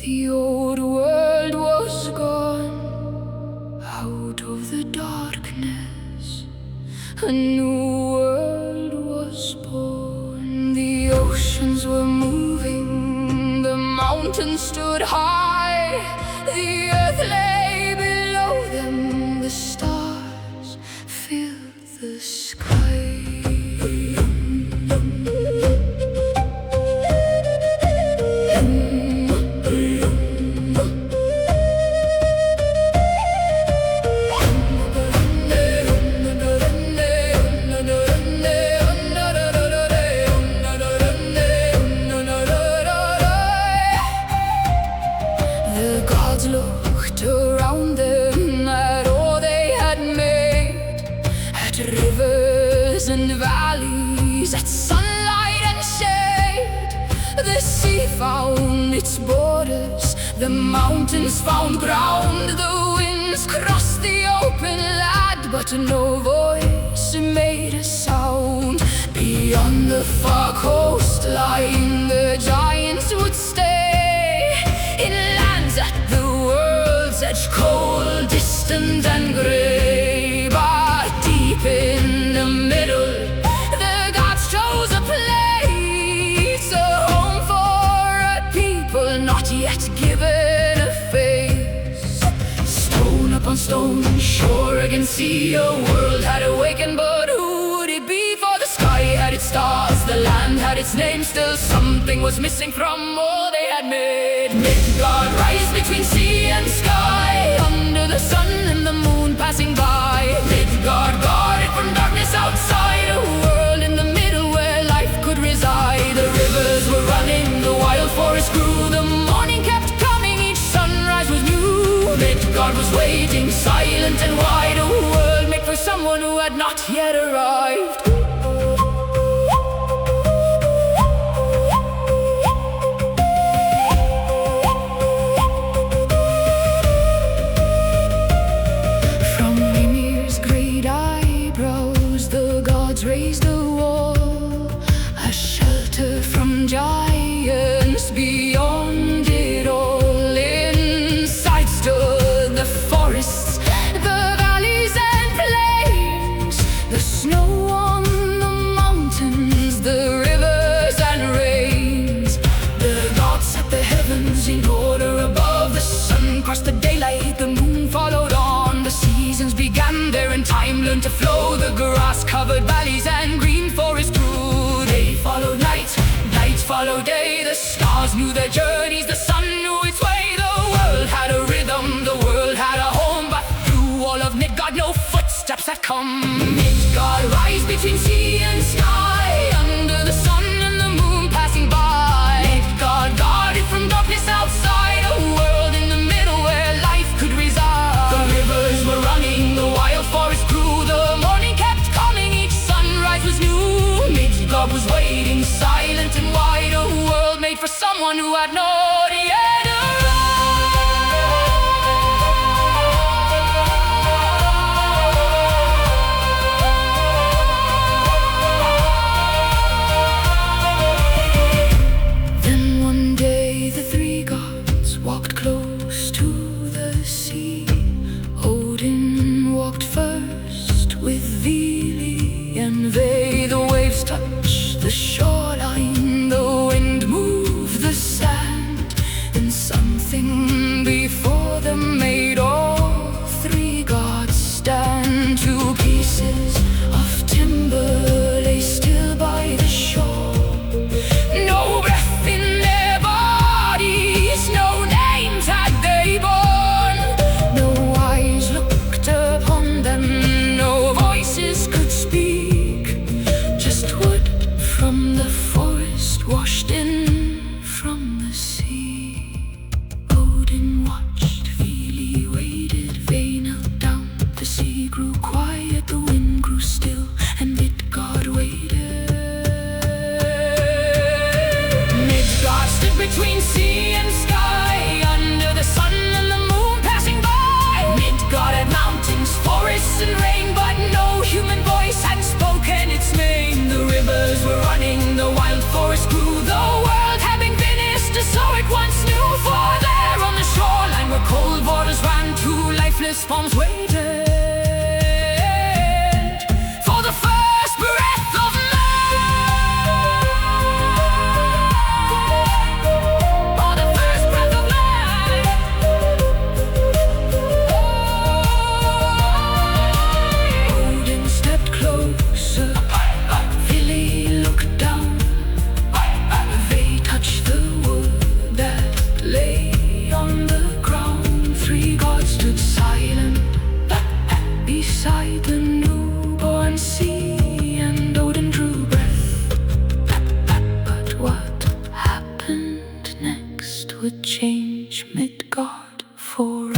The old world was gone out of the darkness. A new world was born. The oceans were moving, the mountains stood high. The earth lay below them, the stars filled the sky. Looked around them at all they had made, at rivers and valleys, at sunlight and shade. The sea found its borders, the mountains found ground, the winds crossed the open land, but no voice made a sound. Beyond the far coastline, the giants would stay in lands at the world's edge, cold, distant and grey. But deep in the middle, the gods chose a place, a home for a people not yet given a face. Stone upon stone, shore against sea, a world had awakened, but who would it be? For the sky had its stars, the land had its name, still something was missing from all they had made. Midgard rise between sea and sky, under the sun and the moon passing by. Midgard guarded from darkness outside, a world in the middle where life could reside. The rivers were running, the wild forest grew, the morning kept coming, each sunrise was new. Midgard was waiting, silent and wide, a world made for someone who had not yet arrived. Raised a wall, a shelter from giants. Beyond it all, inside stood the forests, the valleys and plains, the snow on the mountains, the rivers and rains. The gods set the heavens in order above, the sun crossed the daylight, the moon followed on. The seasons began there and time learned to flow, the grass covered valleys and green forest grew. Day followed night, night followed day, the stars knew their journeys, the sun knew its way. The world had a rhythm, the world had a home, but through all of Midgard no footsteps had come. Midgard rise between sea and sky, under the sun and the moon passing by. Midgard guarded from darkness outside, a world in the middle where life could reside. The rivers were running, the wild forest grew, the morning kept coming, each sunrise was new. Midgard was waiting, silent and wide, a world made for someone who had not yet arrived. palms waited for the first breath of life. For the first breath of life. Odin stepped closer. Vili looked down. Vé touched the wood that lay on the ground. Three gods stood silent beside the newborn sea, and Odin drew breath. But what happened next would change Midgard forever.